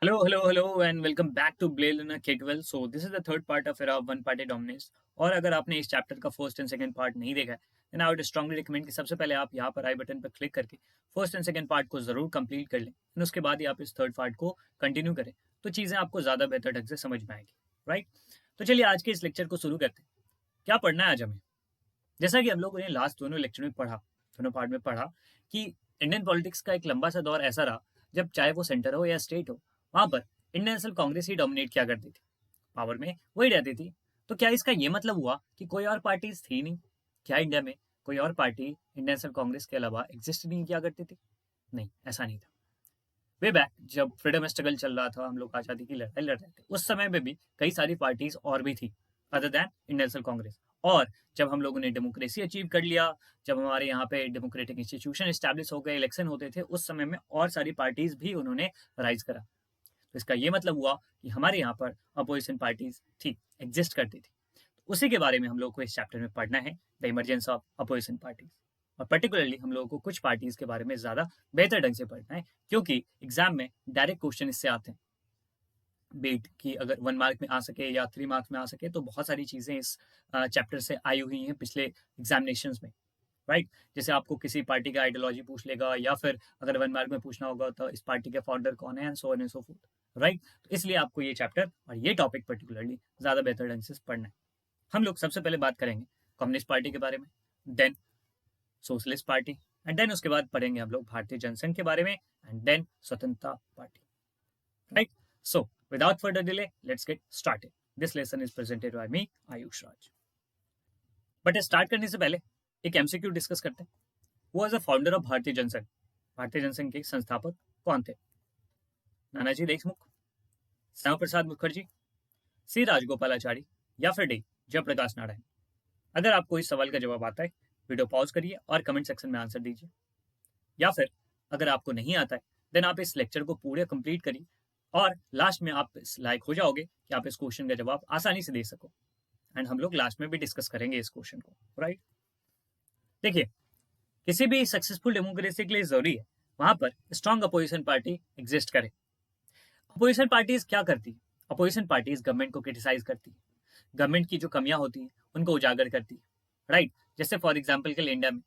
Hello, and welcome back to Blade Learner Kitwell. So this is the third part of era one party dominance. और अगर आपने इस chapter का first and second part नहीं देखा है, then I would strongly recommend कि सबसे पहले आप यहाँ पर आई बटन पर क्लिक करके फर्स्ट एंड सेकंड पार्ट को जरूर कंप्लीट कर लें, और उसके बाद ही आप इस थर्ड पार्ट को कंटिन्यू करें, तो चीजें आपको ज्यादा बेहतर ढंग से समझ में आएगी। राइट, तो चलिए आज के इस लेक्चर को शुरू करते हैं। क्या पढ़ना है आज हमें? जैसा कि हम लोगों ने लास्ट दोनों लेक्चर में पढ़ा, दोनों पार्ट में पढ़ा कि इंडियन पॉलिटिक्स का एक लंबा सा दौर ऐसा रहा जब चाहे वो सेंटर हो या स्टेट हो, वहां पर इंडियन नेशनल कांग्रेस ही डोमिनेट किया करती थी, पावर में वही रहती थी। तो क्या इसका ये मतलब हुआ कि कोई और पार्टीज थी नहीं? क्या इंडिया में कोई और पार्टी इंडियन नेशनल कांग्रेस के अलावा एग्जिस्ट नहीं किया करती थी? नहीं, ऐसा नहीं था। वे बैक जब फ्रीडम स्ट्रगल चल रहा था, हम लोग आज़ादी की लड़ाई लड़ रहे थे, उस समय में भी कई सारी पार्टीज और भी थी other than Indian national Congress. और जब हम लोगों ने डेमोक्रेसी अचीव कर लिया, जब हमारे यहाँ पे डेमोक्रेटिक इंस्टीट्यूशन इस्टेब्लिश हो गए, इलेक्शन होते थे, उस समय में और सारी पार्टीज भी उन्होंने राइज करा। तो इसका ये मतलब हुआ कि हमारे यहाँ पर अपोजिशन पार्टीज थी, एग्जिस्ट करती थी। तो उसी के बारे में हम लोग को इस चैप्टर में पढ़ना है, the emergence of opposition parties. और पर्टिकुलरली हम लोगों को कुछ पार्टीज के बारे में ज्यादा बेहतर ढंग से पढ़ना है, क्योंकि एग्जाम में डायरेक्ट क्वेश्चन इससे आते हैं। बेट की अगर 1 मार्क में आ सके या 3 मार्क्स में आ सके, तो बहुत सारी चीजें इस चैप्टर से आई हुई हैं पिछले एग्जामिनेशंस में। राइट, जैसे आपको किसी पार्टी का आइडियोलॉजी पूछ लेगा, या फिर अगर 1 मार्क में पूछना होगा तो इस पार्टी के फाउंडर कौन है, and so on and so fourth. Right, तो इसलिए आपको ये चैप्टर और ये टॉपिक पर्टिकुलरली ज्यादा बेहतर ढंग से पढ़ना है। हम लोग सबसे पहले बात करेंगे कम्युनिस्ट पार्टी के बारे में, then socialist party, and then उसके बाद पढ़ेंगे हम लोग भारतीय जनसंघ के बारे में, एंड देन स्वतंत्रता party. Right, so without further delay, let's get started. This lesson is presented by me, Ayush Raj. But start करने से पहले एक एमसीक्यू डिस्कस करते हैं। वो एज अ फाउंडर ऑफ भारतीय जनसंघ, भारतीय जनसंघ के संस्थापक कौन थे? नानाजी देशमुख, श्यामा प्रसाद मुखर्जी, सी राजगोपालाचारी, या फिर डी जयप्रकाश नारायण? अगर आपको इस सवाल का जवाब आता है, वीडियो पॉज करिए और कमेंट सेक्शन में आंसर दीजिए। या फिर अगर आपको नहीं आता है, देन आप इस लेक्चर को पूरे कंप्लीट करिए, और लास्ट में आप इस लायक हो जाओगे कि आप इस क्वेश्चन का जवाब आसानी से दे सको। एंड हम लोग लास्ट में भी डिस्कस करेंगे इस क्वेश्चन को। राइट, देखिए, किसी भी सक्सेसफुल डेमोक्रेसी के लिए जरूरी है वहां पर स्ट्रांग अपोजिशन पार्टी एग्जिस्ट करे। अपोजिशन पार्टीज क्या करती है? अपोजिशन पार्टीज गवर्नमेंट को क्रिटिसाइज करती है, गवर्नमेंट की जो कमियां होती हैं उनको उजागर करती है। राइट, जैसे फॉर एग्जाम्पल के लिए इंडिया में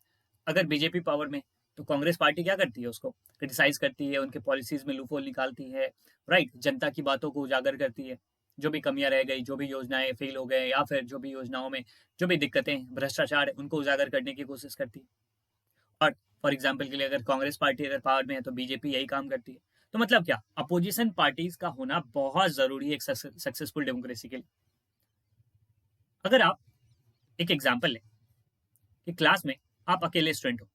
अगर बीजेपी पावर में, तो कांग्रेस पार्टी क्या करती है? उसको क्रिटिसाइज करती है, उनके पॉलिसीज में लूपहोल निकालती है। राइट, जनता की बातों को उजागर करती है, जो भी कमियां रह गई, जो भी योजनाएं फेल हो गए, या फिर जो भी योजनाओं में जो भी दिक्कतें, भ्रष्टाचार है, उनको उजागर करने की कोशिश करती है। और फॉर एग्जाम्पल के लिए अगर कांग्रेस पार्टी अगर पावर में है, तो बीजेपी यही काम करती है। तो मतलब क्या, अपोजिशन पार्टीज का होना बहुत जरूरी है एक सक्सेसफुल डेमोक्रेसी के लिए। अगर आप एक एग्जाम्पल लें कि क्लास में आप अकेले स्टूडेंट हो,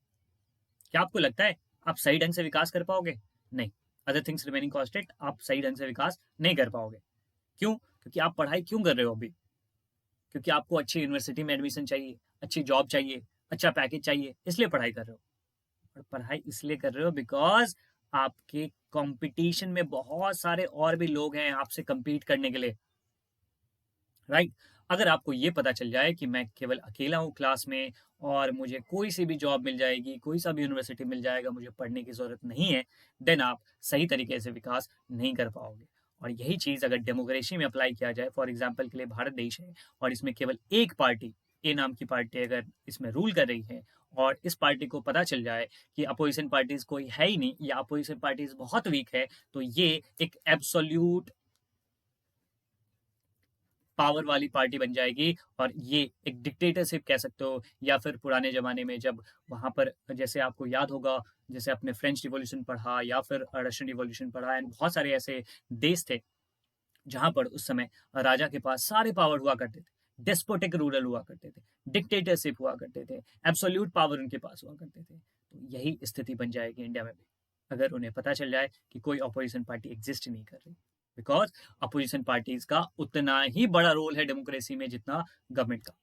क्या आपको लगता है आप सही ढंग से विकास कर पाओगे? नहीं। अदर थिंग्स रिमेनिंग कॉन्स्टेंट, आप सही ढंग से विकास नहीं कर पाओगे। क्यों? क्योंकि आप पढ़ाई क्यों कर रहे हो अभी? क्योंकि आपको अच्छी यूनिवर्सिटी में एडमिशन चाहिए, अच्छी जॉब चाहिए, अच्छा पैकेज चाहिए, इसलिए पढ़ाई कर रहे हो। और पढ़ाई इसलिए कर रहे हो बिकॉज आपके कंपटीशन में बहुत सारे और भी लोग हैं आपसे compete करने के लिए। राइट, अगर आपको ये पता चल जाए कि मैं केवल अकेला हूँ क्लास में, और मुझे कोई सी भी जॉब मिल जाएगी, कोई सा भी यूनिवर्सिटी मिल जाएगा, मुझे पढ़ने की जरूरत नहीं है, देन आप सही तरीके से विकास नहीं कर पाओगे। और यही चीज अगर डेमोक्रेसी में अप्लाई किया जाए, फॉर एग्जाम्पल के लिए भारत देश है, और इसमें केवल एक पार्टी, ए नाम की पार्टी अगर इसमें रूल कर रही है, और इस पार्टी को पता चल जाए कि अपोजिशन पार्टीज कोई है ही नहीं, या अपोजिशन पार्टीज बहुत वीक है, तो ये एक एब्सोल्यूट पावर वाली पार्टी बन जाएगी, और ये एक डिक्टेटरशिप कह सकते हो। या फिर पुराने जमाने में जब वहां पर, जैसे आपको याद होगा, जैसे अपने फ्रेंच रिवॉल्यूशन पढ़ा या फिर रशियन रिवॉल्यूशन पढ़ा, एंड बहुत सारे ऐसे देश थे जहां पर उस समय राजा के पास सारे पावर हुआ करते थे, डेस्पोटिक रूलर हुआ करते थे, डिक्टेटरशिप हुआ करते थे, एब्सोल्यूट पावर उनके पास हुआ करते थे। तो यही स्थिति बन जाएगी इंडिया में भी, अगर उन्हें पता चल जाए कि कोई अपोजिशन पार्टी एग्जिस्ट नहीं कर रही। बिकॉज अपोजिशन पार्टीज का उतना ही बड़ा रोल है डेमोक्रेसी में जितना गवर्नमेंट का।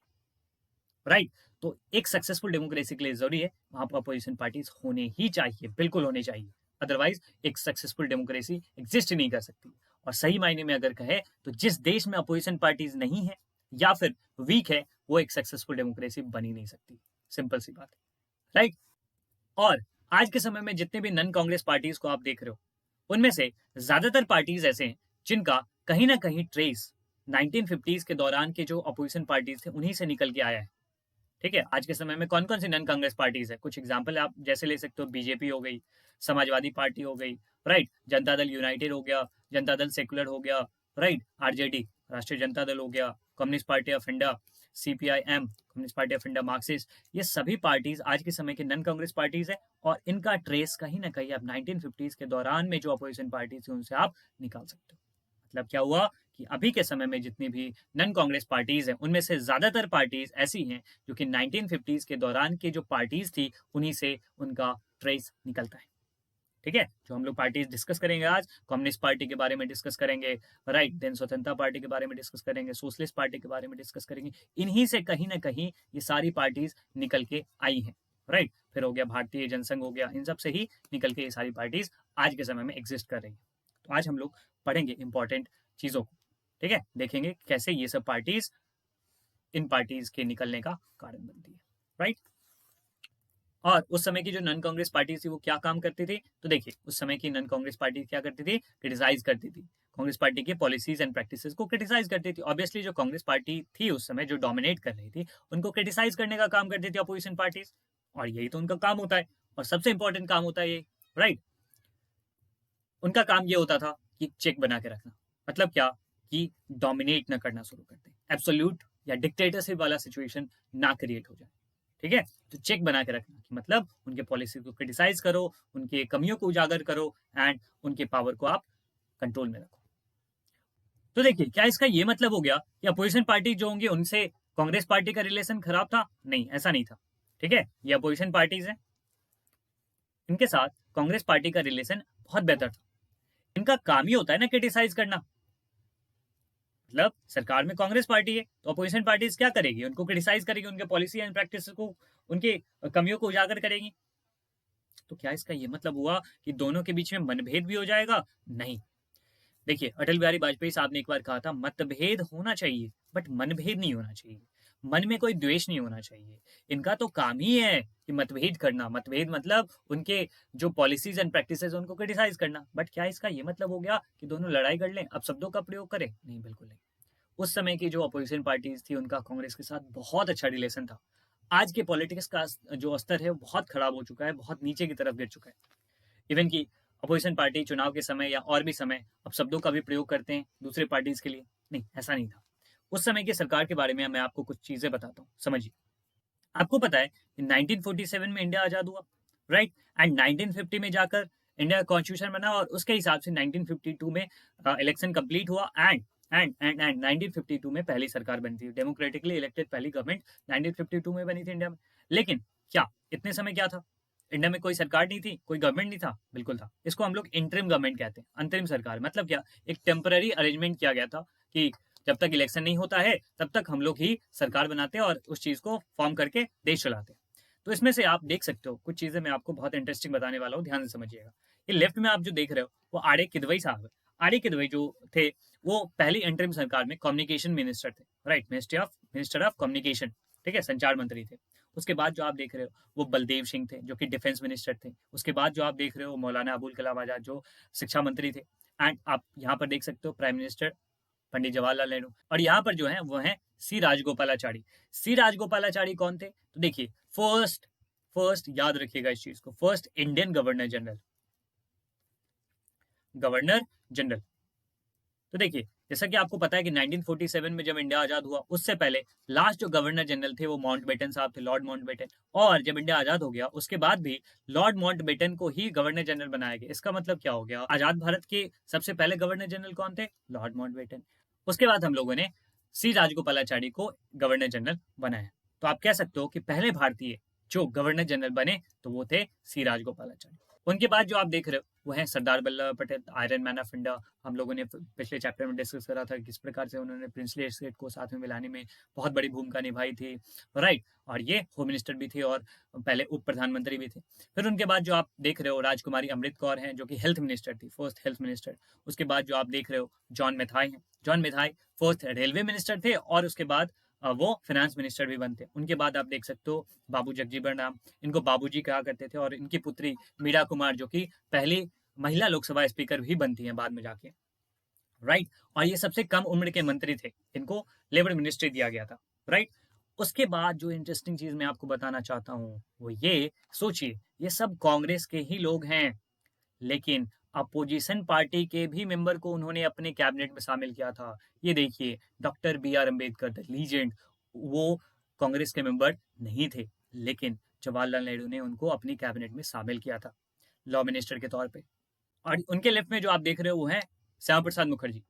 राइट, तो एक सक्सेसफुल डेमोक्रेसी के लिए जरूरी है वहां पर अपोजिशन पार्टीज होने ही चाहिए, बिल्कुल होने चाहिए। अदरवाइज एक सक्सेसफुल डेमोक्रेसी एग्जिस्ट नहीं कर सकती। और सही मायने में अगर कहे, तो जिस देश में अपोजिशन पार्टीज नहीं है या फिर वीक है, वो एक सक्सेसफुल डेमोक्रेसी बन ही नहीं सकती। सिंपल सी बात है। राइट, और आज के समय में जितने भी नॉन कांग्रेस पार्टीज को आप देख रहे हो, उनमें से ज्यादातर पार्टीज ऐसे हैं जिनका कहीं ना कहीं ट्रेस 1950s के दौरान के जो अपोजिशन पार्टीज थे उन्हीं से निकल के आया है। ठीक है, आज के समय में कौन कौन सी नॉन कांग्रेस पार्टीज है, कुछ एग्जांपल आप जैसे ले सकते हो, बीजेपी हो गई, समाजवादी पार्टी हो गई, राइट, जनता दल यूनाइटेड हो गया, जनता दल सेकुलर हो गया, राइट, आरजेडी राष्ट्रीय जनता दल हो गया, communist party of India, CPIM communist party of India, Marxist, ये सभी पार्टीज आज के समय की नॉन कांग्रेस पार्टीज है। और इनका ट्रेस कहीं ना कहीं आप 1950s के दौरान में जो अपोजिशन पार्टीज थी उनसे आप निकाल सकते हो। मतलब क्या हुआ कि अभी के समय में जितनी भी नॉन कांग्रेस पार्टीज हैं उनमें से ज्यादातर पार्टीज ऐसी हैं जो कि 1950s के दौरान की जो पार्टीज थी उन्हीं से उनका ट्रेस निकलता है। ठीक है, जो हम लोग पार्टीज डिस्कस करेंगे आज, कम्युनिस्ट पार्टी के बारे में डिस्कस करेंगे, राइट, देन स्वतंत्रता पार्टी के बारे में डिस्कस करेंगे, सोशलिस्ट पार्टी के बारे में डिस्कस करेंगे। इन्हीं से कहीं ना कहीं ये सारी पार्टीज निकल के आई हैं, राइट। फिर हो गया भारतीय जनसंघ हो गया, इन सब से ही निकल के ये सारी पार्टीज आज के समय में एग्जिस्ट कर रही है। तो आज हम लोग पढ़ेंगे इंपॉर्टेंट चीजों को। ठीक है, देखेंगे कैसे ये सब पार्टीज इन पार्टीज के निकलने का कारण बनती है, राइट। और उस समय की जो नॉन कांग्रेस पार्टी थी वो क्या काम करती थी, तो देखिए उस समय की नॉन कांग्रेस पार्टी क्या करती थी, क्रिटिसाइज करती थी, कांग्रेस पार्टी के पॉलिसीज एंड प्रैक्टिसेस को क्रिटिसाइज करती थी। ऑब्वियसली जो कांग्रेस पार्टी थी उस समय जो डोमिनेट कर रही थी उनको क्रिटिसाइज करने का काम करती थी अपोजिशन पार्टीज, और यही तो उनका काम होता है और सबसे इंपॉर्टेंट काम होता है ये, राइट। उनका काम ये होता था कि चेक बना के रखना, मतलब क्या कि डोमिनेट ना करना शुरू कर दें, एब्सोल्यूट या डिक्टेटरशिप वाला सिचुएशन ना क्रिएट हो जाए। ठीक है, तो चेक बना के रखना कि मतलब उनके पॉलिसी को क्रिटिसाइज करो, उनके कमियों को उजागर करो एंड उनके पावर को आप कंट्रोल में रखो। तो देखिए क्या इसका ये मतलब हो गया कि अपोजिशन पार्टी जो होंगे उनसे कांग्रेस पार्टी का रिलेशन खराब था? नहीं, ऐसा नहीं था। ठीक है, ये अपोजिशन पार्टीज है, इनके साथ कांग्रेस पार्टी का रिलेशन बहुत बेहतर था। इनका काम ही होता है ना क्रिटिसाइज करना, मतलब सरकार में कांग्रेस पार्टी है तो अपोजिशन पार्टीज क्या करेगी, उनको क्रिटिसाइज करेगी, उनके पॉलिसी एंड प्रैक्टिस को, उनकी कमियों को उजागर करेगी। तो क्या इसका ये मतलब हुआ कि दोनों के बीच में मनभेद भी हो जाएगा? नहीं। देखिए अटल बिहारी वाजपेयी साहब ने एक बार कहा था, मतभेद होना चाहिए बट मनभेद नहीं होना चाहिए, मन में कोई द्वेष नहीं होना चाहिए। इनका तो काम ही है कि मतभेद करना, मतभेद मतलब उनके जो पॉलिसीज एंड प्रैक्टिसेस उनको क्रिटिसाइज करना। बट क्या इसका ये मतलब हो गया कि दोनों लड़ाई कर लें, अब शब्दों का प्रयोग करें? नहीं, बिल्कुल नहीं। उस समय की जो अपोजिशन पार्टीज थी उनका कांग्रेस के साथ बहुत अच्छा रिलेशन था। आज के पॉलिटिक्स का जो स्तर है वो बहुत खराब हो चुका है, बहुत नीचे की तरफ गिर चुका है। इवन की अपोजिशन पार्टी चुनाव के समय या और भी समय अब शब्दों का भी प्रयोग करते हैं दूसरे पार्टीज के लिए। नहीं, ऐसा नहीं था। उस समय की सरकार के बारे में मैं आपको कुछ चीजें बताता हूँ, समझिए। आपको पता है कि 1947 में इंडिया आजाद हुआ, राइट, एंड 1950 में जाकर इंडिया कॉन्स्टिट्यूशन बना और उसके हिसाब से 1952 में इलेक्शन कंप्लीट हुआ एंड 1952 में पहली सरकार बनी थी, डेमोक्रेटिकली इलेक्टेड पहली गवर्नमेंट 1952 में बनी थी इंडिया में। लेकिन क्या इतने समय क्या था, इंडिया में कोई सरकार नहीं थी, कोई गवर्नमेंट नहीं था? बिल्कुल था। इसको हम लोग इंटरिम गवर्नमेंट कहते हैं, अंतरिम सरकार। मतलब क्या, एक टेम्पररी अरेंजमेंट किया गया था कि जब तक इलेक्शन नहीं होता है तब तक हम लोग ही सरकार बनाते हैं और उस चीज को फॉर्म करके देश चलाते हैं। तो इसमें से आप देख सकते हो कुछ चीजें मैं आपको बहुत इंटरेस्टिंग बताने वाला हूँ, ध्यान से समझिएगा। ये लेफ्ट में आप जो देख रहे हो वो आर ए किदवई साहब है। आर ए किदवई जो थे वो पहली इंटरिम सरकार में कम्युनिकेशन मिनिस्टर थे, राइट, मिनिस्टर ऑफ कम्युनिकेशन, ठीक है, संचार मंत्री थे। उसके बाद जो आप देख रहे हो वो बलदेव सिंह थे जो कि डिफेंस मिनिस्टर थे। उसके बाद जो आप देख रहे हो मौलाना अबुल कलाम आजाद जो शिक्षा मंत्री थे। एंड आप यहाँ पर देख सकते हो प्राइम मिनिस्टर पंडित जवाहरलाल नेहरू। और यहाँ पर जो है वो है सी राजगोपालाचारी। सी राजगोपालाचारी कौन थे, तो देखिए फर्स्ट फर्स्ट याद रखिएगा इस चीज को, first Indian governor general, governor general. तो देखिए जैसा कि आपको पता है कि 1947 में जब इंडिया आजाद हुआ उससे पहले लास्ट जो गवर्नर जनरल थे वो माउंटबेटन साहब थे, लॉर्ड माउंटबेटन। और जब इंडिया आजाद हो गया उसके बाद भी लॉर्ड माउंटबेटन को ही गवर्नर जनरल बनाया गया। इसका मतलब क्या हो गया, आजाद भारत के सबसे पहले गवर्नर जनरल कौन थे, लॉर्ड माउंटबेटन। उसके बाद हम लोगों ने सी राजगोपालाचारी को गवर्नर जनरल बनाया। तो आप कह सकते हो कि पहले भारतीय जो गवर्नर जनरल बने तो वो थे सी राजगोपालाचारी। उनके बाद जो आप देख रहे हो वो है Sardar Vallabh Patel, iron man of India. हम लोगों ने पिछले चैप्टर में डिस्कस करा था किस प्रकार से उन्होंने प्रिंसली एस्टेट को साथ में मिलाने में बहुत बड़ी भूमिका निभाई थी, राइट। और ये होम मिनिस्टर भी थे और पहले उप प्रधानमंत्री भी थे। फिर उनके बाद जो आप देख रहे हो राजकुमारी अमृत कौर हैं जो कि हेल्थ मिनिस्टर थी, फर्स्ट हेल्थ मिनिस्टर। उसके बाद जो आप देख रहे हो जॉन मेथाई हैं, जॉन मेथाई फर्स्ट रेलवे मिनिस्टर थे और उसके बाद वो फाइनेंस मिनिस्टर भी बनते। उनके बाद आप देख सकते हो बाबू जगजीवन राम, इनको बाबूजी कहा करते थे। और इनकी पुत्री मीरा कुमार जो कि पहली महिला लोकसभा स्पीकर भी बनती हैं बाद में जाके, राइट। और ये सबसे कम उम्र के मंत्री थे, इनको लेबर मिनिस्ट्री दिया गया था, राइट। उसके बाद जो इंटरेस्टिंग चीज मैं आपको बताना चाहता हूँ वो ये, सोचिए ये सब कांग्रेस के ही लोग हैं, लेकिन अपोजिशन पार्टी के भी मेंबर को उन्होंने अपने कैबिनेट में शामिल किया था। ये देखिए, doctor B R Ambedkar the legend, वो कांग्रेस के मेंबर नहीं थे, लेकिन जवाहरलाल नेहरू ने उनको अपनी कैबिनेट में शामिल किया था लॉ मिनिस्टर के तौर पे। और उनके लेफ्ट में जो आप देख रहे हो वो है श्यामा प्रसाद मुखर्जी।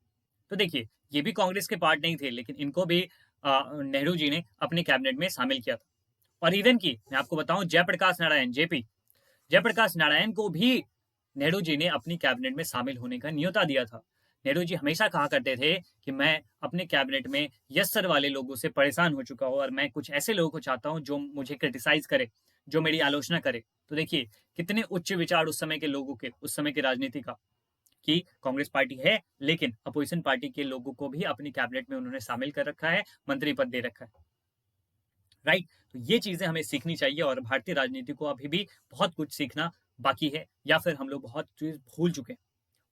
तो देखिए, ये भी कांग्रेस के पार्ट नहीं थे, लेकिन इनको भी नेहरू जी ने अपने कैबिनेट में शामिल किया था। और इवन की मैं आपको बताऊं, जयप्रकाश नारायण जेपी, जयप्रकाश नारायण को भी नेहरू जी ने अपनी कैबिनेट में शामिल होने का न्योता दिया था। नेहरू जी हमेशा कहा करते थे कि मैं अपने कैबिनेट में यस सर वाले लोगों से परेशान हो चुका हूँ और मैं कुछ ऐसे लोगों को चाहता हूँ जो मुझे क्रिटिसाइज करे, जो मेरी आलोचना करे। तो देखिए कितने उच्च विचार उस समय के लोगों के, उस समय की राजनीति का, कि कांग्रेस पार्टी है लेकिन अपोजिशन पार्टी के लोगों को भी अपनी कैबिनेट में उन्होंने शामिल कर रखा है, मंत्री पद दे रखा है, राइट। तो ये चीजें हमें सीखनी चाहिए और भारतीय राजनीति को अभी भी बहुत कुछ सीखना बाकी है, या फिर हम लोग बहुत चीज भूल चुके हैं।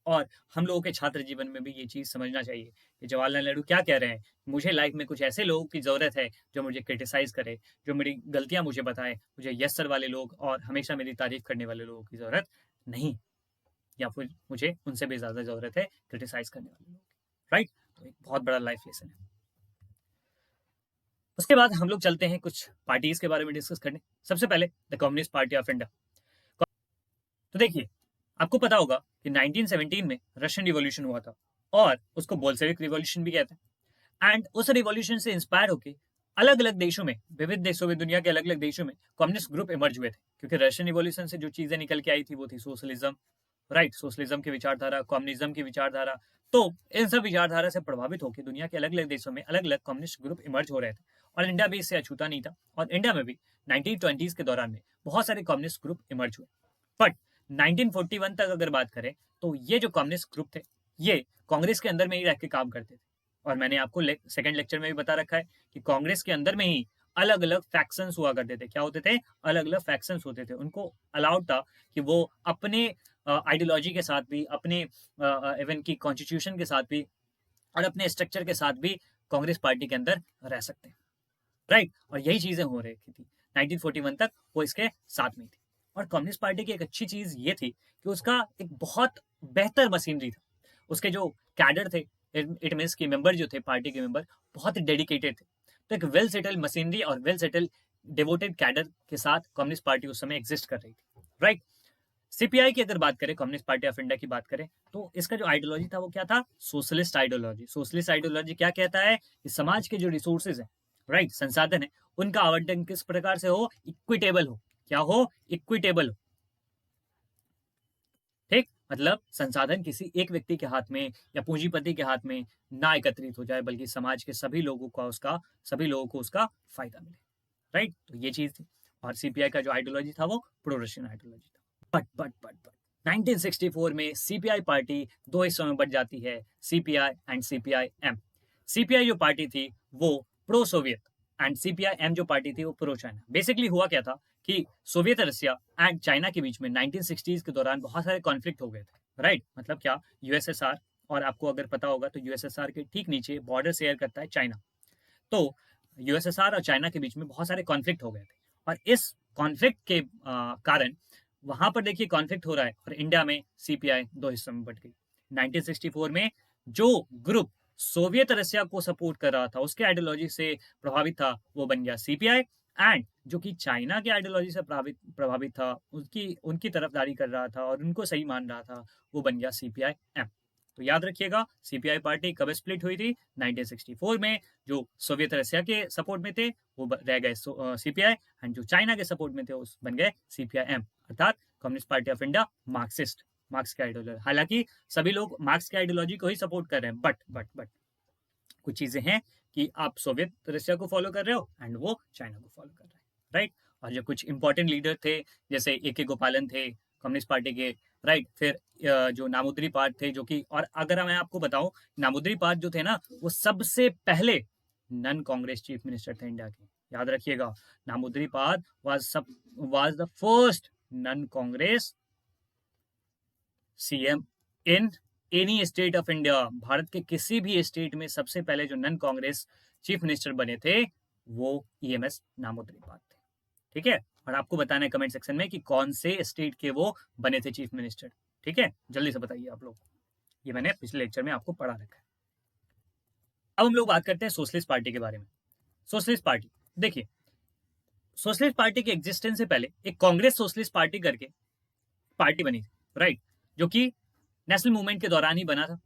और हम लोगों के छात्र जीवन में भी ये चीज समझना चाहिए कि जवाहरलाल नेहरू क्या कह रहे हैं, मुझे लाइफ में कुछ ऐसे लोगों की जरूरत है जो मुझे क्रिटिसाइज करे, जो मेरी गलतियां मुझे बताए, मुझे यस सर वाले लोग और हमेशा मेरी तारीफ करने वाले लोगों की जरूरत नहीं, या फिर मुझे उनसे भी ज्यादा जरूरत है क्रिटिसाइज करने वाले लोग, राइट। तो एक बहुत बड़ा लाइफ लेसन है। उसके बाद हम लोग चलते हैं कुछ पार्टीज के बारे में डिस्कस करने। सबसे पहले the communist party of India. तो देखिए, आपको पता होगा कि 1917 में रशियन रिवॉल्यूशन हुआ था और उसको बोल्शेविक रिवॉल्यूशन भी कहते हैं। एंड उस रिवॉल्यूशन से इंस्पायर होकर अलग अलग देशों में, विविध देशों में, दुनिया के अलग अलग देशों में कम्युनिस्ट ग्रुप इमर्ज हुए थे, क्योंकि रशियन रिवॉल्यूशन से जो चीजें निकल के आई थी वो थी सोशलिज्म, राइट। सोशलिज्म की विचारधारा, कम्युनिज्म की विचारधारा। तो इन सब विचारधारा से प्रभावित होकर दुनिया के अलग अलग देशों में अलग अलग कम्युनिस्ट ग्रुप इमर्ज हो रहे थे, और इंडिया भी इससे अछूता नहीं था। और इंडिया में भी 1920s के दौरान में बहुत सारे कम्युनिस्ट ग्रुप इमर्ज हुए। बट 1941 तक अगर बात करें तो ये जो कम्युनिस्ट ग्रुप थे ये कांग्रेस के अंदर में ही रह के काम करते थे। और मैंने आपको सेकंड लेक्चर में भी बता रखा है कि कांग्रेस के अंदर में ही अलग अलग फैक्शंस हुआ करते थे। क्या होते थे? अलग अलग फैक्शंस होते थे। उनको अलाउड था कि वो अपने आइडियोलॉजी के साथ भी, अपने इवन की कॉन्स्टिट्यूशन के साथ भी और अपने स्ट्रक्चर के साथ भी कांग्रेस पार्टी के अंदर रह सकते हैं, राइट। और यही चीजें हो रही थी 1941 तक, वो इसके साथ में थी। और कम्युनिस्ट पार्टी की एक अच्छी चीज ये थी कि उसका एक बहुत बेहतर मशीनरी था। उसके जो कैडर थे, इट मीन्स की मेंबर जो थे, पार्टी के मेंबर बहुत डेडिकेटेड थे। तो एक वेल सेटल मशीनरी और वेल सेटल डिवोटेड कैडर के साथ कम्युनिस्ट पार्टी उस समय एग्जिस्ट कर रही थी, राइट। सीपीआई की अगर बात करें, कम्युनिस्ट पार्टी ऑफ इंडिया की बात करें, तो इसका जो आइडियोलॉजी था वो क्या था? Socialist ideology. सोशलिस्ट आइडियोलॉजी क्या कहता है कि समाज के जो रिसोर्सेज है, राइट, संसाधन है, उनका आवंटन किस प्रकार से हो? इक्विटेबल हो। क्या हो? इक्विटेबल हो, ठीक। मतलब संसाधन किसी एक व्यक्ति के हाथ में या पूंजीपति के हाथ में ना एकत्रित हो जाए, बल्कि समाज के सभी लोगों को उसका फायदा मिले, राइट। तो ये चीज थी। और सीपीआई का जो आइडियोलॉजी था वो प्रो रशियन आइडियोलॉजी था। बट 1964 में सीपीआई पार्टी दो हिस्सों में बट जाती है, CPI and CPI M. CPI जो पार्टी थी वो pro Soviet, and CPI M जो पार्टी थी वो प्रो चाइना। बेसिकली हुआ क्या था कि सोवियत रशिया एंड चाइना के बीच में 1960s के दौरान बहुत सारे कॉन्फ्लिक्ट हो गए थे, राइट। मतलब क्या? यूएसएसआर, और आपको अगर पता होगा तो यूएसएसआर के ठीक नीचे बॉर्डर शेयर करता है चाइना। तो यूएसएसआर और चाइना के बीच में बहुत सारे कॉन्फ्लिक्ट हो गए थे, और इस कॉन्फ्लिक्ट के कारण वहां पर देखिए कॉन्फ्लिक्ट हो रहा है और इंडिया में सीपीआई दो हिस्सों में बट गई। 1964 में जो ग्रुप सोवियत रशिया को सपोर्ट कर रहा था, उसके आइडियोलॉजी से प्रभावित था, वो बन गया सीपीआई। एंड जो कि चाइना के आइडियोलॉजी से प्रभावित था, उनकी उनकी तरफदारी कर रहा था और उनको सही मान रहा था, वो बन गया सीपीआई एम। तो याद रखिएगा, सीपीआई पार्टी कब स्प्लिट हुई थी? 1964 में। जो सोवियत रशिया के सपोर्ट में थे वो रह गए सीपीआई, एंड जो चाइना के सपोर्ट में थे उस बन गए सीपीआई एम, अर्थात communist party of India, Marxist, marks के आइडियोलॉजी। हालांकि सभी लोग मार्क्स के आइडियोलॉजी को ही सपोर्ट कर रहे हैं, बट कुछ चीजें हैं कि आप सोवियत रशिया को फॉलो कर रहे हो एंड वो चाइना को फॉलो कर रहे हैं, राइट। और जो कुछ इंपॉर्टेंट लीडर थे, जैसे ए के गोपालन थे कम्युनिस्ट पार्टी के, राइट। फिर जो नामुद्री पाठ थे, जो कि, और अगर मैं आपको बताऊं, नामुद्री पाठ जो थे ना, वो सबसे पहले नन कांग्रेस चीफ मिनिस्टर थे इंडिया के। याद रखिएगा, Namboodiripad was the first non Congress CM in any state of India, Bharat के किसी भी स्टेट में सबसे पहले जो नॉन कांग्रेस चीफ मिनिस्टर बने थे वो ईएमएस नामोद्रीपाद थे। ठीक है, और आपको बताना है कमेंट सेक्शन में कि कौन से स्टेट के वो बने थे चीफ मिनिस्टर। ठीक है, जल्दी से बताइए आप लोग, ये मैंने पिछले लेक्चर में आपको पढ़ा रखा है। अब हम लोग बात करते हैं सोशलिस्ट पार्टी के बारे में। सोशलिस्ट पार्टी, देखिए सोशलिस्ट पार्टी के एग्जिस्टेंस से पहले एक कांग्रेस सोशलिस्ट पार्टी करके पार्टी बनी थी, राइट, जो कि नेशनल मूवमेंट के दौरान ही बना था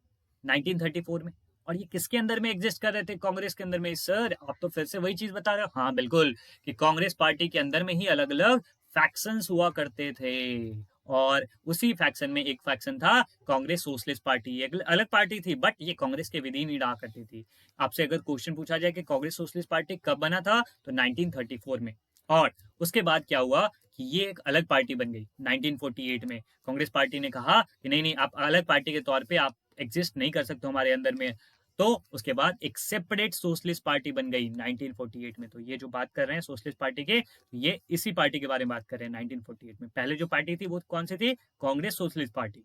1934 में। और ये किसके अंदर में एग्जिस्ट कर रहे थे? कांग्रेस के अंदर में। सर आप तो फिर से वही चीज बता रहे हो। हाँ बिल्कुल, कि कांग्रेस पार्टी के अंदर में ही अलग अलग फैक्शंस हुआ करते थे, और उसी फैक्शन में एक फैक्शन था कांग्रेस सोशलिस्ट पार्टी, एक अलग पार्टी थी, बट ये कांग्रेस के विधि नहीं रहा करती थी। आपसे अगर क्वेश्चन पूछा जाए कि कांग्रेस सोशलिस्ट पार्टी कब बना था, तो 1934 में। और उसके बाद क्या हुआ कि ये एक अलग पार्टी बन गई 1948 में। कांग्रेस पार्टी ने कहा कि नहीं नहीं, आप अलग पार्टी के तौर पे आप एग्जिस्ट नहीं कर सकते हमारे अंदर में। तो उसके बाद एक सेपरेट सोशलिस्ट पार्टी बन गई 1948 में। तो ये जो बात कर रहे हैं सोशलिस्ट पार्टी के, ये इसी पार्टी के बारे में बात कर रहे हैं 1948 में। पहले जो पार्टी थी वो कौन सी थी? Congress socialist party.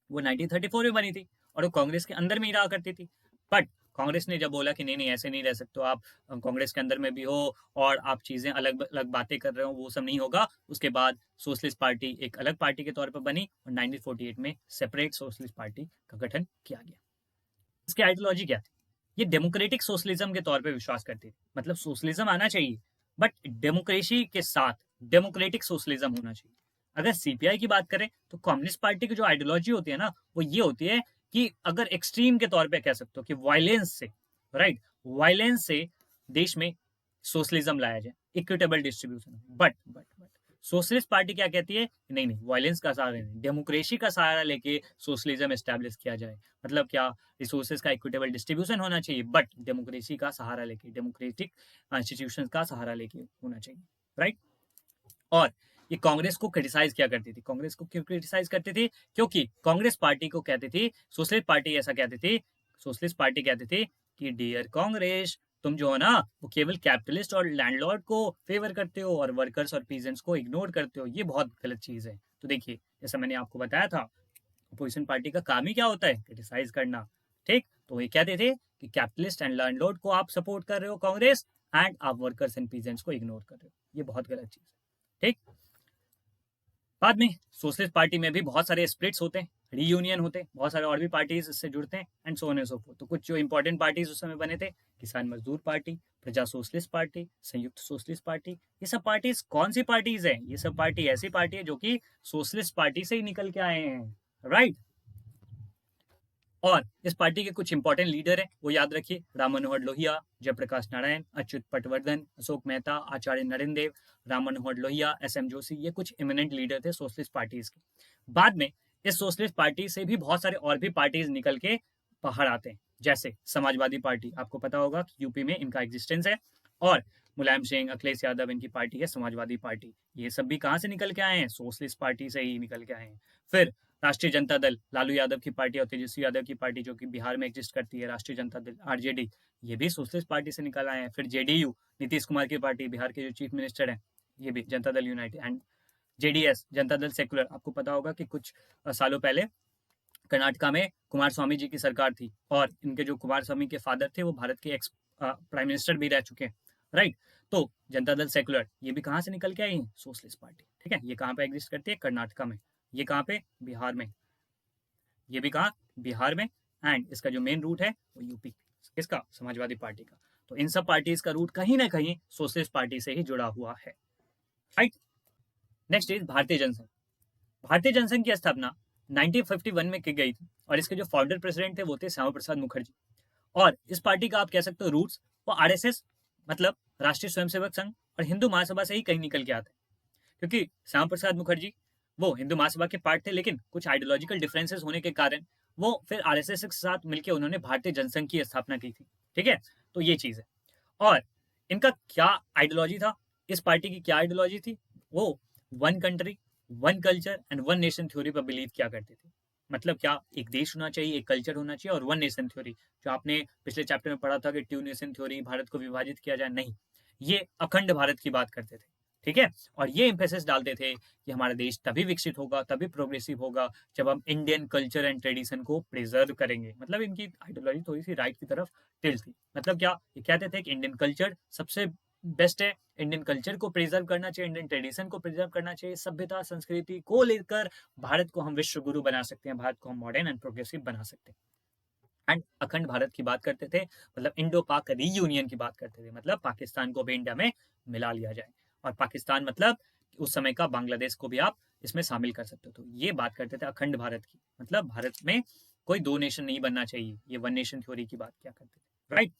वो 1934 में बनी थी और वो कांग्रेस के अंदर में ही रहा करती थी। बट कांग्रेस ने जब बोला कि नहीं नहीं ऐसे नहीं रह सकते आप, कांग्रेस के अंदर में भी हो और आप चीजें अलग अलग बातें कर रहे हो, वो सब नहीं होगा। उसके बाद सोशलिस्ट पार्टी एक अलग पार्टी के तौर पर बनी और 1948 में सेपरेट सोशलिस्ट पार्टी का गठन किया गया। इसकी आइडियोलॉजी क्या थी? ये डेमोक्रेटिक सोशलिज्म के तौर पर विश्वास करती थी। मतलब सोशलिज्म आना चाहिए बट डेमोक्रेसी के साथ डेमोक्रेटिक सोशलिज्म होना चाहिए। अगर सीपीआई की बात करें तो कम्युनिस्ट पार्टी की जो आइडियोलॉजी होती है ना, वो ये होती है कि अगर एक्सट्रीम के तौर पे कह सकते हो कि वायलेंस से, राइट, वायलेंस से देश में सोशलिज्म लाया जाए, equitable distribution. But socialist party क्या कहती है? नहीं नहीं, वायलेंस का सहारा नहीं, डेमोक्रेसी का सहारा लेके सोशलिज्म एस्टेब्लिश किया जाए। मतलब क्या? रिसोर्सेज का इक्विटेबल डिस्ट्रीब्यूशन होना चाहिए बट डेमोक्रेसी का सहारा लेके, डेमोक्रेटिक इंस्टीट्यूशन का सहारा लेके होना चाहिए, राइट। और ये कांग्रेस को क्रिटिसाइज किया करती थी। कांग्रेस को क्यों क्रिटिसाइज करती थी? क्योंकि कांग्रेस पार्टी को कहती थी, सोशलिस्ट पार्टी ऐसा कहती थी, सोशलिस्ट पार्टी कहती थी कि डियर कांग्रेस, तुम जो है ना वो केवल कैपिटलिस्ट और लैंडलॉर्ड को फेवर करते हो और वर्कर्स और पीजेंट्स को इग्नोर करते हो, ये बहुत गलत चीज है। तो देखिए जैसा मैंने आपको बताया था, अपोजिशन पार्टी का काम ही क्या होता है? क्रिटिसाइज करना। ठीक, तो ये कहते थे कि कैपिटलिस्ट एंड लैंडलॉर्ड को आप सपोर्ट कर रहे हो कांग्रेस, एंड आप वर्कर्स एंड पीजेंट्स को इग्नोर कर रहे हो, ये बहुत गलत चीज है। ठीक, बाद में सोशलिस्ट पार्टी में भी बहुत सारे स्प्लिट्स होते हैं, रीयूनियन होते हैं, बहुत सारे और भी पार्टीज इससे जुड़ते हैं and so on and so fourth. तो कुछ जो इंपॉर्टेंट पार्टीज उस समय बने थे, किसान मजदूर पार्टी, प्रजा सोशलिस्ट पार्टी, संयुक्त सोशलिस्ट पार्टी। ये सब पार्टीज कौन सी पार्टीज हैं? ये सब पार्टी ऐसी पार्टी है जो कि सोशलिस्ट पार्टी से ही निकल के आए हैं, राइट। और इस पार्टी के कुछ इंपॉर्टेंट लीडर हैं, वो याद रखिए, राम मनोहर लोहिया, जयप्रकाश नारायण, अच्युत पटवर्धन, अशोक मेहता, आचार्य नरेंद्र देव, राम मनोहर लोहिया, एस.एम. जोशी, ये कुछ इमिनेंट लीडर थे सोशलिस्ट पार्टीज के। बाद में इस सोशलिस्ट पार्टी से भी बहुत सारे और भी पार्टीज निकल के बाहर आते हैं, जैसे समाजवादी पार्टी, आपको पता होगा कि यूपी में इनका एग्जिस्टेंस है, और मुलायम सिंह, अखिलेश यादव, इनकी पार्टी है समाजवादी पार्टी। ये सब भी कहाँ से निकल के आए हैं? सोशलिस्ट पार्टी से ही निकल के आए हैं। फिर राष्ट्रीय जनता दल, लालू यादव की पार्टी और तेजस्वी यादव की पार्टी जो कि बिहार में एग्जिस्ट करती है, राष्ट्रीय जनता दल आरजेडी, ये भी सोशलिस्ट पार्टी से निकल आए हैं। फिर जेडीयू, नीतीश कुमार की पार्टी, बिहार के जो चीफ मिनिस्टर हैं, ये भी Janata Dal United. And JDS, Janata Dal secular, आपको पता होगा कि कुछ सालों पहले कर्नाटका में कुमार स्वामी जी की सरकार थी, और इनके जो कुमार स्वामी के फादर थे वो भारत के एक्स प्राइम मिनिस्टर भी रह चुके हैं, राइट। तो जनता दल सेकुलर, ये भी कहाँ से निकल के आई है? Socialist party. ठीक है, ये कहाँ पे एग्जिस्ट करती है? कर्नाटका में। ये कहाँ पे? बिहार में। ये भी कहाँ? बिहार में। एंड इसका जो मेन रूट है वो यूपी, इसका समाजवादी पार्टी का। तो इन सब पार्टीज का रूट कहीं ना कहीं सोशलिस्ट पार्टी से ही जुड़ा हुआ है, राइट। नेक्स्ट इज भारतीय जनसंघ। भारतीय जनसंघ की स्थापना 1951 में की गई थी, और इसके जो फाउंडर प्रेसिडेंट थे वो थे श्यामा प्रसाद मुखर्जी। और इस पार्टी का आप कह सकते हो रूट्स वो आरएसएस, मतलब राष्ट्रीय स्वयंसेवक संघ, और हिंदू महासभा से ही कहीं निकल के आते हैं। क्योंकि श्यामा प्रसाद मुखर्जी वो हिंदू महासभा के पार्ट थे, लेकिन कुछ आइडियोलॉजिकल डिफरेंसेस होने के कारण वो फिर आरएसएस के साथ मिलकर उन्होंने भारतीय जनसंघ की स्थापना की थी। ठीक है, तो ये चीज है। और इनका क्या आइडियोलॉजी था? इस पार्टी की क्या आइडियोलॉजी थी? वो one country, one culture and one nation theory पर बिलीव किया करते थे। मतलब क्या? एक देश होना चाहिए, एक कल्चर होना चाहिए, और वन नेशन थ्योरी, जो आपने पिछले चैप्टर में पढ़ा था कि टू नेशन थ्योरी, भारत को विभाजित किया जाए, नहीं, ये अखंड भारत की बात करते थे। ठीक है? और ये एम्फेसिस डालते थे कि हमारा देश तभी विकसित होगा, तभी प्रोग्रेसिव होगा, जब हम इंडियन कल्चर एंड ट्रेडिशन को प्रिजर्व करेंगे। मतलब इनकी आइडियोलॉजी थोड़ी-सी राइट की तरफ टिल्ट थी। मतलब क्या? ये कहते थे कि इंडियन कल्चर सबसे बेस्ट है, इंडियन कल्चर को प्रिजर्व करना चाहिए, इंडियन ट्रेडिशन को प्रिजर्व करना चाहिए, सभ्यता, संस्कृति को लेकर भारत को हम विश्व गुरु बना सकते हैं, भारत को हम मॉडर्न एंड प्रोग्रेसिव बना सकते हैं। एंड अखंड भारत की बात करते थे, मतलब इंडो पाक रीयूनियन की बात करते थे, मतलब पाकिस्तान को भी इंडिया में मिला लिया जाए। और पाकिस्तान मतलब उस समय का बांग्लादेश को भी आप इसमें शामिल कर सकते हो। तो ये बात करते थे अखंड भारत की, मतलब भारत में कोई दो नेशन नहीं बनना चाहिए, ये वन नेशन थ्योरी की बात क्या करते थे, राइट।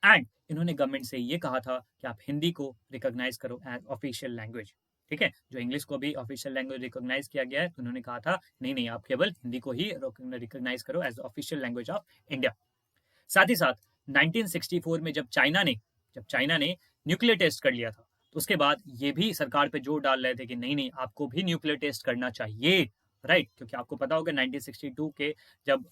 एंड इन्होंने गवर्नमेंट से ये कहा था कि आप हिंदी को रिकॉग्नाइज करो एज ऑफिशियल लैंग्वेज। ठीक है, जो इंग्लिश को भी ऑफिशियल लैंग्वेज रिकॉग्नाइज किया गया है, तो उन्होंने कहा था नहीं नहीं, आप केवल हिंदी को ही रिकॉग्नाइज करो as official language of India. साथ ही साथ 1964 में जब चाइना ने न्यूक्लियर टेस्ट कर लिया था, तो उसके बाद ये भी सरकार पे जोर डाल रहे थे कि नहीं नहीं, आपको भी न्यूक्लियर टेस्ट करना चाहिए, राइट। क्योंकि आपको पता होगा 1962 के जब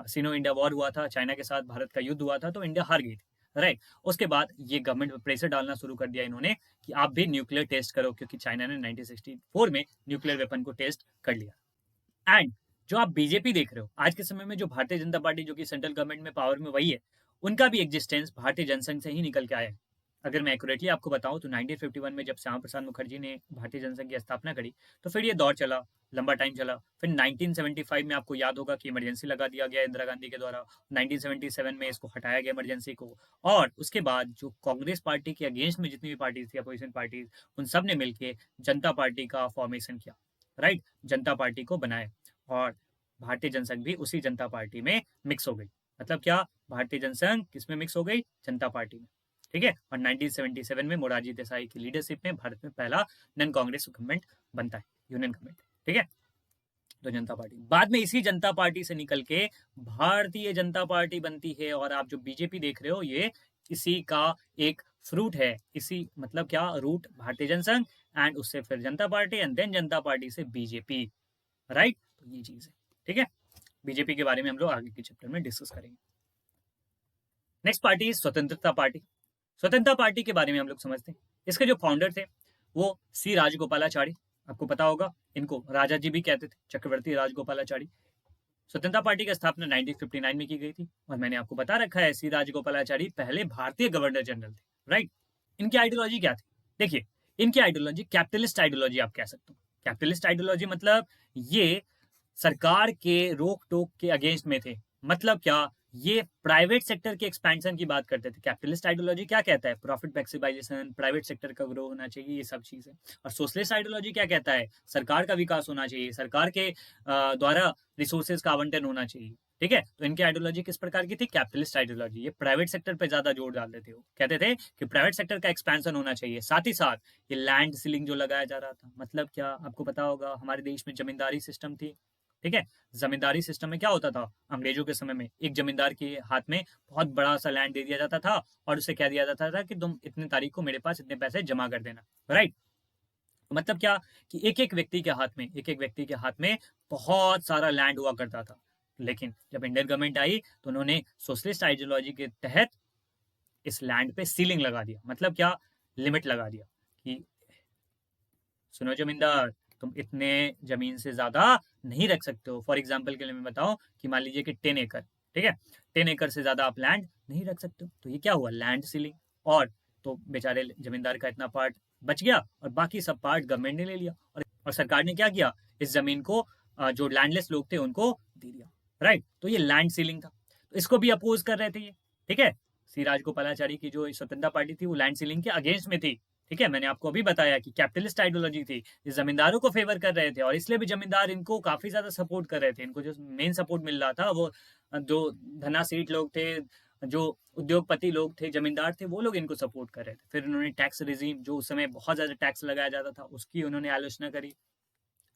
सिनो इंडिया वॉर हुआ था, चाइना के साथ भारत का युद्ध हुआ था, तो इंडिया हार गई थी, राइट। उसके बाद ये गवर्नमेंट पे प्रेशर डालना शुरू कर दिया इन्होंने कि आप भी न्यूक्लियर टेस्ट करो, क्योंकि चाइना ने 1964 में न्यूक्लियर वेपन को टेस्ट कर लिया। एंड जो आप बीजेपी देख रहे हो आज के समय में, जो भारतीय जनता पार्टी जो कि सेंट्रल गवर्नमेंट में पावर में वही है, उनका भी एग्जिस्टेंस भारतीय जनसंघ से ही निकल के आया है। अगर मैं एक्यूरेटली आपको बताऊं तो 1951 में जब श्यामा प्रसाद मुखर्जी ने भारतीय जनसंघ की स्थापना करी, तो फिर ये दौर चला, लंबा टाइम चला। फिर 1975 में आपको याद होगा कि इमरजेंसी लगा दिया गया इंदिरा गांधी के द्वारा, 1977 में इसको हटाया गया इमरजेंसी को। और उसके बाद जो कांग्रेस पार्टी के अगेंस्ट में जितनी भी पार्टीज थी, अपोजिशन पार्टीज, उन सब ने मिलकर जनता पार्टी का फॉर्मेशन किया, राइट, जनता पार्टी को बनाया। और भारतीय जनसंघ भी उसी जनता पार्टी में मिक्स हो गई। मतलब क्या, भारतीय जनसंघ किसमें मिक्स हो गई? जनता पार्टी में, ठीक है। और 1977 में मोरारजी देसाई की लीडरशिप में भारत में पहला नॉन कांग्रेस गवर्नमेंट बनता है, यूनियन गवर्नमेंट, ठीक है। तो जनता पार्टी बाद में इसी जनता पार्टी से निकल के भारतीय जनता पार्टी बनती है। और आप जो बीजेपी देख रहे हो, ये इसी का एक फ्रूट है, इसी मतलब क्या, रूट भारतीय जनसंघ, एंड उससे फिर जनता party, and then Janata party से बीजेपी, राइट। तो ये चीज है, ठीक है। बीजेपी के बारे में हम लोग आगे के चैप्टर में डिस्कस करेंगे। नेक्स्ट पार्टी स्वतंत्रता पार्टी। स्वतंत्रता पार्टी के बारे में हम लोग समझते हैं। इसके जो फाउंडर थे वो सी राजगोपालाचारी, आपको पता होगा, इनको राजा जी भी कहते थे, चक्रवर्ती राजगोपालाचारी। स्वतंत्रता पार्टी की स्थापना 1959 में की गई थी। और मैंने आपको बता रखा है, सी राजगोपालाचारी पहले भारतीय गवर्नर जनरल थे, राइट। इनकी आइडियोलॉजी क्या थी? देखिए, इनकी आइडियोलॉजी कैपिटलिस्ट आइडियोलॉजी आप कह सकते हो। कैपिटलिस्ट आइडियोलॉजी मतलब ये सरकार के रोक टोक के अगेंस्ट में थे। मतलब क्या, ये प्राइवेट सेक्टर के एक्सपेंशन की बात करते थे। कैपिटलिस्ट आइडियोलॉजी क्या कहता है? प्रॉफिट मैक्सिमाइजेशन, प्राइवेट सेक्टर का ग्रो होना चाहिए, ये सब चीजें। और सोशलिस्ट आइडियोलॉजी क्या कहता है? सरकार का विकास होना चाहिए, सरकार के द्वारा रिसोर्सेज का आवंटन होना चाहिए, ठीक है। तो इनकी आइडियोलॉजी किस प्रकार की थी? Capitalist ideology. ये प्राइवेट सेक्टर पे ज्यादा जोर डाल देते हो, कहते थे कि प्राइवेट सेक्टर का एक्सपेंशन होना चाहिए। साथ ही साथ ये लैंड सीलिंग जो लगाया जा रहा था, मतलब क्या, आपको पता होगा हमारे देश में जमींदारी सिस्टम थी, ठीक है। जमींदारी सिस्टम में क्या होता था? अंग्रेजों के समय में एक जमींदार के हाथ में बहुत बड़ा सा लैंड दे दिया जाता था, और उसे कह दिया जाता था कि तुम इतने तारीख को मेरे पास इतने पैसे जमा कर देना, राइट। मतलब क्या, कि एक एक व्यक्ति के हाथ में बहुत सारा लैंड हुआ करता था। लेकिन जब इंडियन गवर्नमेंट आई, तो उन्होंने सोशलिस्ट आइडियोलॉजी के तहत इस लैंड पे सीलिंग लगा दिया। मतलब क्या, लिमिट लगा दिया कि सुनो जमींदार, तुम इतने जमीन से ज्यादा नहीं रख सकते हो। फॉर एग्जाम्पल के लिए मैं बताऊं कि मान लीजिए कि 10 एकड़, ठीक है, 10 एकड़ से ज्यादा आप लैंड नहीं रख सकते हो। तो ये क्या हुआ? Land ceiling. और तो बेचारे जमींदार का इतना पार्ट बच गया, और बाकी सब पार्ट गवर्नमेंट ने ले लिया। और सरकार ने क्या किया? इस जमीन को जो लैंडलेस लोग थे उनको दे दिया, राइट। तो ये लैंड सीलिंग था। तो इसको भी अपोज कर रहे थे ये, ठीक है। सी राजगोपालाचारी की जो स्वतंत्रता पार्टी थी, वो लैंड सीलिंग के अगेंस्ट में थी, ठीक है। मैंने आपको अभी बताया कि कैपिटलिस्ट आइडियोलॉजी थी, ये जमींदारों को फेवर कर रहे थे, और इसलिए भी जमींदार इनको काफी ज्यादा सपोर्ट कर रहे थे। इनको जो मेन सपोर्ट मिल रहा था, वो जो धनासीठ लोग थे, जो उद्योगपति लोग थे, जमींदार थे, वो लोग इनको सपोर्ट कर रहे थे। फिर उन्होंने टैक्स रिजीम, जो उस समय बहुत ज्यादा टैक्स लगाया जाता था, उसकी उन्होंने आलोचना करी।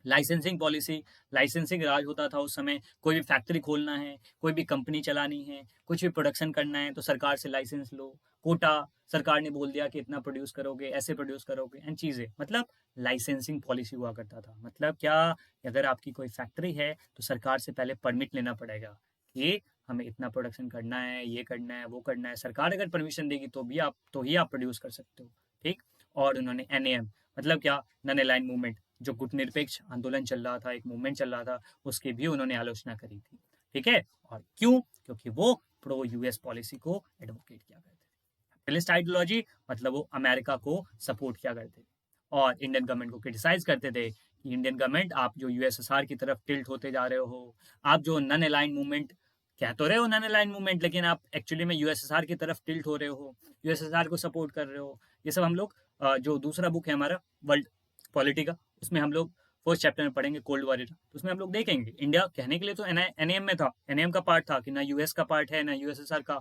लाइसेंसिंग पॉलिसी, लाइसेंसिंग राज होता था उस समय। कोई भी फैक्ट्री खोलना है, कोई भी कंपनी चलानी है, कुछ भी प्रोडक्शन करना है, तो सरकार से लाइसेंस लो। कोटा, सरकार ने बोल दिया कि इतना प्रोड्यूस करोगे, ऐसे प्रोड्यूस करोगे, एंड चीजें, मतलब लाइसेंसिंग पॉलिसी हुआ करता था। मतलब क्या, अगर आपकी कोई फैक्ट्री है, तो सरकार से पहले परमिट लेना पड़ेगा कि हमें इतना प्रोडक्शन करना है, ये करना है, वो करना है। सरकार अगर परमिशन देगी तो ही आप प्रोड्यूस कर सकते हो, ठीक। और उन्होंने NAM मतलब क्या, नॉन अलाइन्ड मूवमेंट, जो गुटनिरपेक्ष आंदोलन चल रहा था, एक मूवमेंट चल रहा था, उसकी भी उन्होंने आलोचना करी थी। ठीक है, और क्यों? क्योंकि वो प्रो यूएस पॉलिसी को एडवोकेट किया करते थे। कैपिटलिस्ट आइडियोलॉजी मतलब वो अमेरिका को सपोर्ट किया करते थे और इंडियन गवर्नमेंट को क्रिटिसाइज करते थे कि इंडियन गवर्नमेंट आप जो यूएसएसआर की तरफ टिल्ट होते जा रहे हो, आप जो नॉन अलाइन्ड मूवमेंट कह तो रहे हो नॉन अलाइन्ड मूवमेंट, लेकिन आप एक्चुअली में यूएसएसआर की तरफ टिल्ट हो रहे हो, यूएसएसआर को सपोर्ट कर रहे हो। ये सब हम लोग जो दूसरा बुक है हमारा वर्ल्ड पॉलिटी का, उसमें हम लोग फर्स्ट चैप्टर में पढ़ेंगे कोल्ड वॉर एरा, तो उसमें हम लोग देखेंगे इंडिया कहने के लिए तो एनएम में था, एनएम का पार्ट था कि ना यूएस का पार्ट है ना यूएसएसआर का,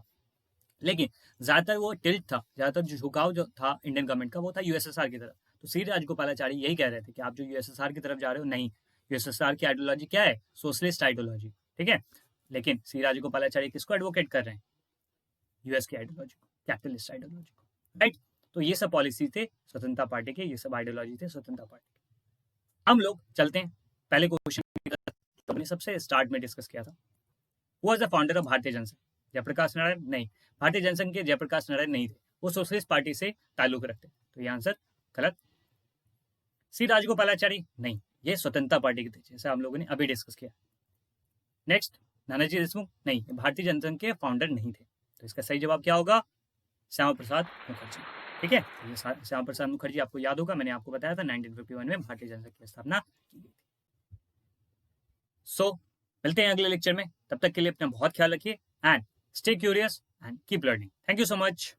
लेकिन ज्यादातर वो टिल्ट था, ज्यादातर जो झुकाव जो था इंडियन गवर्नमेंट का वो था यूएसएसआर की तरफ। तो सी राजगोपालाचारी यही कह रहे थे कि आप जो यूएसएसआर की तरफ जा रहे हो, नहीं, यूएसएसआर की आइडियोलॉजी क्या है, सोशलिस्ट आइडियोलॉजी। ठीक है, लेकिन सी राजगोपालाचारी किसको एडवोकेट कर रहे हैं? यूएस की आइडियोलॉजी को, कैपिटलिस्ट आइडियोलॉजी को, राइट। तो ये सब पॉलिसी थे स्वतंत्रता पार्टी के, ये सब आइडियोलॉजी थे स्वतंत्रता पार्टी के। हम लोग चलते हैं पहले क्वेश्चन, हमने सबसे स्टार्ट में डिस्कस किया था, वो वाज द फाउंडर ऑफ भारतीय जनसंघ? जयप्रकाश नारायण? नहीं, भारतीय जनसंघ के जयप्रकाश नारायण नहीं थे, वो सोशलिस्ट पार्टी से ताल्लुक रखते। तो ये आंसर गलत। सी राजगोपालाचारी? नहीं, ये स्वतंत्रता पार्टी के थे, जैसा हम लोगों ने अभी डिस्कस किया। नेक्स्ट, नानाजी देशमुख? नहीं, भारतीय जनसंघ के फाउंडर नहीं थे। तो इसका सही जवाब क्या होगा? श्यामा प्रसाद मुखर्जी। ठीक है, ये श्यामा प्रसाद मुखर्जी आपको याद होगा, मैंने आपको बताया था 1951 में भारतीय जनसंघ की स्थापना की गई थी। सो मिलते हैं अगले लेक्चर में, तब तक के लिए अपना बहुत ख्याल रखिए and stay curious and keep learning. Thank you so much.